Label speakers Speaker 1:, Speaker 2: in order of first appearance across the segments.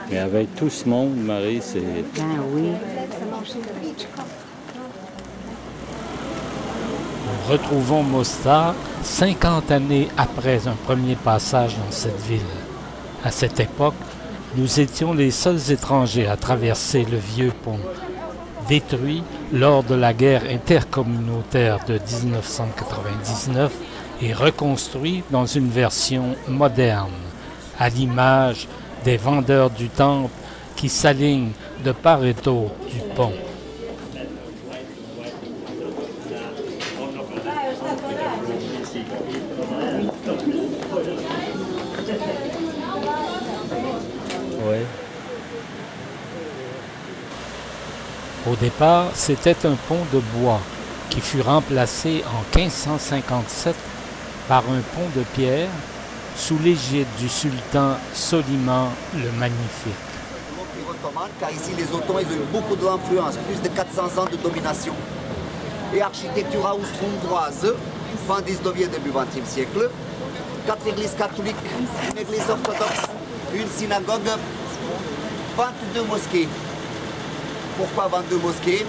Speaker 1: Mais avec tout ce monde, Marie, c'est...
Speaker 2: Ben oui.
Speaker 3: Nous retrouvons Mostar 50 années après un premier passage dans cette ville. À cette époque, nous étions les seuls étrangers à traverser le vieux pont, détruit lors de la guerre intercommunautaire de 1999 et reconstruit dans une version moderne, à l'image des vendeurs du temple qui s'alignent de part et d'autre du pont.
Speaker 1: Oui.
Speaker 3: Au départ, c'était un pont de bois qui fut remplacé en 1557 par un pont de pierre sous l'égide du sultan Soliman le Magnifique.
Speaker 4: Car ici, les Othons, ils ont eu beaucoup d'influence, plus de 400 ans de domination. Et architecture austro-hongroise, fin 19e, début 20e siècle. 4 églises catholiques, une église orthodoxe, une synagogue, 22 mosquées. Pourquoi 22 mosquées?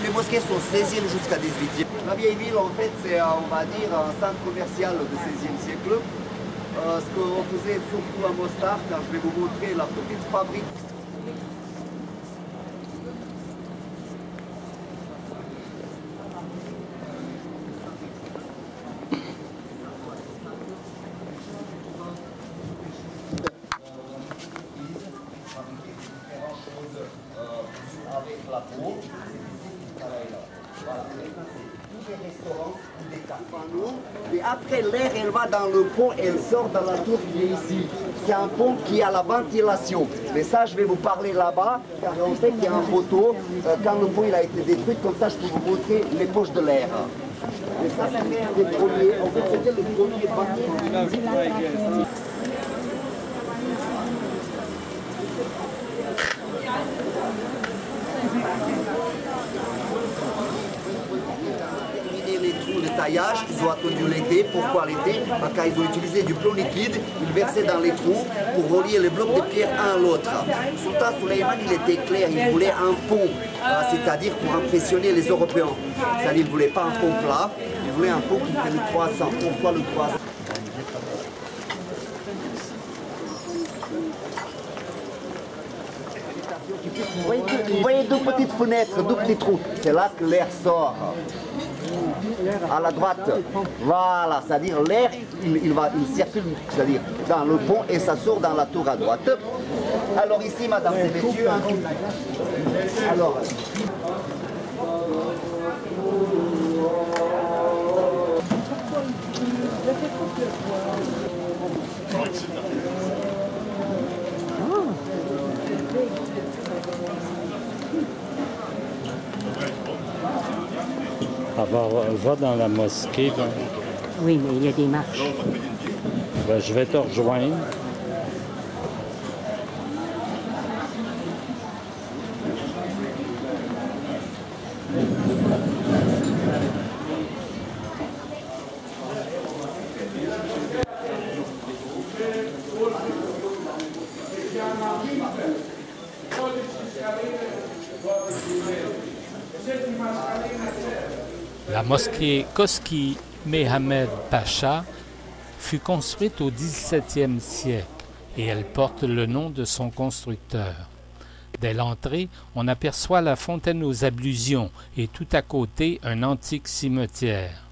Speaker 4: Les mosquées sont 16e jusqu'à 18e. La vieille ville, en fait, c'est, on va dire, un centre commercial du 16e siècle. Ce qu'on faisait surtout à Mostar, car je vais vous montrer la petite fabrique. Avec la peau, voilà, tous les restaurants, des cafés. Et après l'air, elle va dans le pont, elle sort dans la tour qui est ici. C'est un pont qui a la ventilation. Mais ça, je vais vous parler là-bas, car en fait, il y a une photo. Quand le pont il a été détruit, comme ça, je peux vous montrer les poches de l'air. Et ça, c'était un des premiers. En fait, c'était le premier bâtiment. Les trous de taillage, ils ont attendu l'été. Pourquoi l'été? Car ils ont utilisé du plomb liquide, ils versaient dans les trous pour relier les blocs de pierre un à l'autre. Sultan Suleiman, il était clair, il voulait un pont, c'est-à-dire pour impressionner les Européens. C'est-à-dire qu'il ne voulait pas un pont plat, il voulait un pont qui fait le croissant. Pourquoi le croissant? Vous voyez deux petites fenêtres, deux petits trous. C'est là que l'air sort. À la droite, voilà, c'est-à-dire l'air, il circule, c'est-à-dire dans le pont et ça sort dans la tour à droite. Alors ici, mesdames et messieurs, alors...
Speaker 1: Va dans la mosquée. Ben.
Speaker 2: Oui, mais il y a des marches.
Speaker 1: Ben, je vais te rejoindre.
Speaker 3: La mosquée Koski Mehamed Pacha fut construite au XVIIe siècle et elle porte le nom de son constructeur. Dès l'entrée, on aperçoit la fontaine aux ablutions et tout à côté un antique cimetière.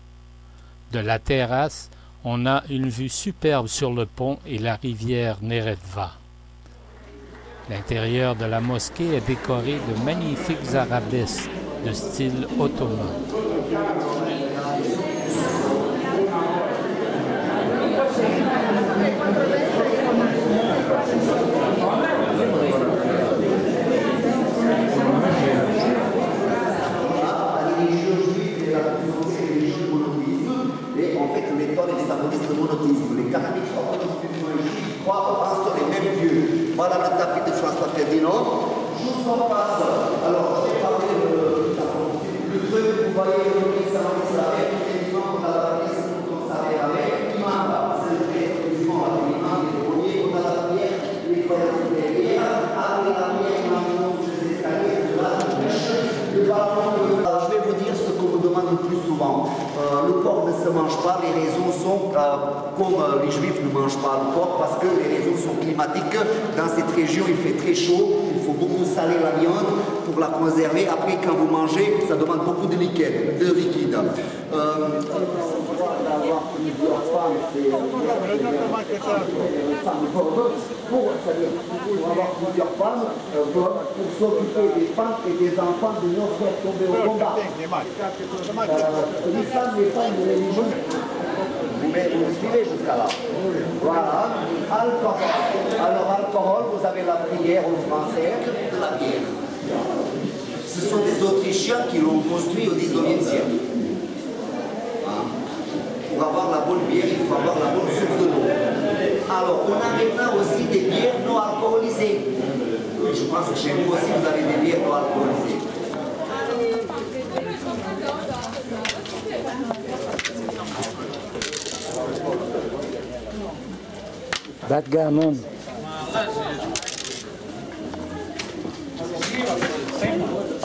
Speaker 3: De la terrasse, on a une vue superbe sur le pont et la rivière Neretva. L'intérieur de la mosquée est décoré de magnifiques arabesques de style ottoman.
Speaker 4: Et en fait, l'étoile symbolise le monothéisme. Les catholiques croient en sur les mêmes dieux. Voilà le tapis de François Ferdinand. Juste en face, alors j'ai parlé le truc, vous voyez, ça, souvent. Le porc ne se mange pas, les raisons sont comme les juifs ne mangent pas le porc parce que les raisons sont climatiques. Dans cette région, il fait très chaud, il faut beaucoup saler la viande pour la conserver. Après, quand vous mangez, ça demande beaucoup de liquide. Pour avoir plusieurs femmes, pour s'occuper des femmes et des enfants de nos frères tombés au combat. L'islam n'est pas une religion. Vous me suivez jusqu'à là. Voilà. Alcool. Alors, alcool, vous avez la prière en français, de la bière. Ce sont des Autrichiens qui l'ont construit au 19e siècle. Pour avoir la bonne bière, il faut avoir la bonne source de l'eau. Alors, on a maintenant aussi des bières non alcoolisées. Je pense que chez vous aussi, vous avez des bières non alcoolisées.
Speaker 1: Backgammon.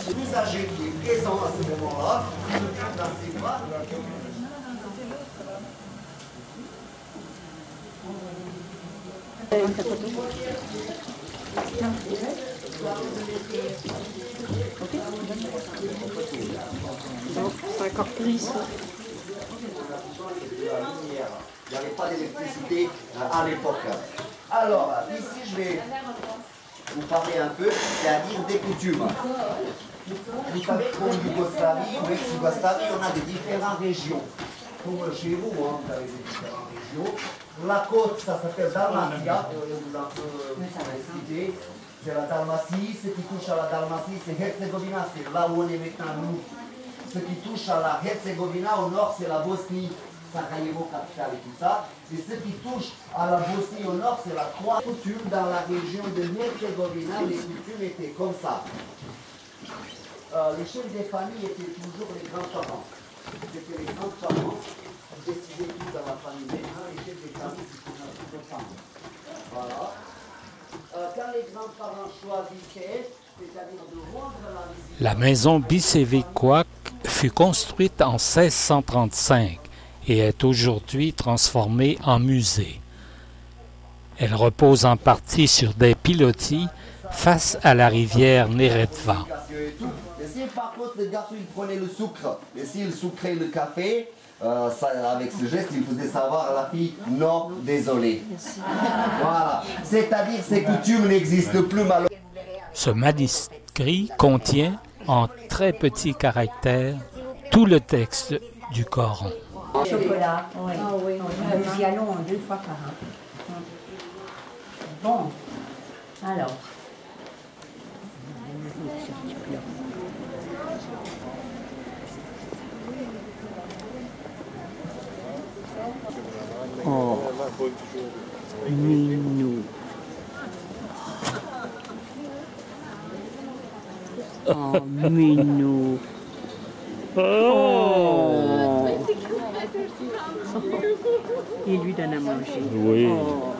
Speaker 4: Plus âgé qui est présent à ce moment-là, dans ses bras.
Speaker 5: C'est encore pris ça.
Speaker 4: Il n'y avait pas d'électricité à l'époque. Alors, ici, je vais vous parler un peu, c'est-à-dire des coutumes. Vous savez qu'en Yougoslavie ou ex-Yougoslavie, on a des différentes régions. Comme chez vous, vous avez des différentes régions. La côte, ça s'appelle Dalmatia, vous en citer. C'est la Dalmatie. Ce qui touche à la Dalmatie, c'est Herzégovina, c'est là où on est maintenant nous. Ce qui touche à la Herzégovina, au nord, c'est la Bosnie. Sarajevo, capitale et tout ça. Et ce qui touche à la Bosnie au nord, c'est la croix. Coutume dans la région de Herzégovina, les coutumes étaient comme ça. Les chefs des familles étaient toujours les grands-parents. C'était les grands-parents qui décidaient tout dans la famille. Maintenant, les chefs des familles qui sont tous ensemble. Voilà. Quand les grands-parents choisissaient, c'est-à-dire de rendre la visite...
Speaker 3: La maison Bicévécoac fut construite en 1635 et est aujourd'hui transformée en musée. Elle repose en partie sur des pilotis face à la rivière Neretva.
Speaker 4: Et si par contre le garçon il prenait le sucre, et s'il sucrait le café, avec ce geste il faisait savoir à la fille « non, désolé ». Voilà, c'est-à-dire ces coutumes n'existent plus malheureusement.
Speaker 3: Ce manuscrit contient en très petits caractères tout le texte du Coran.
Speaker 2: Chocolat, oui.
Speaker 5: Ah oui.
Speaker 2: Nous y allons 2 fois par an. Bon, alors. Oh, minou. Oh, minou. Oh. Il lui donne à manger.
Speaker 1: Oui.
Speaker 2: Oh.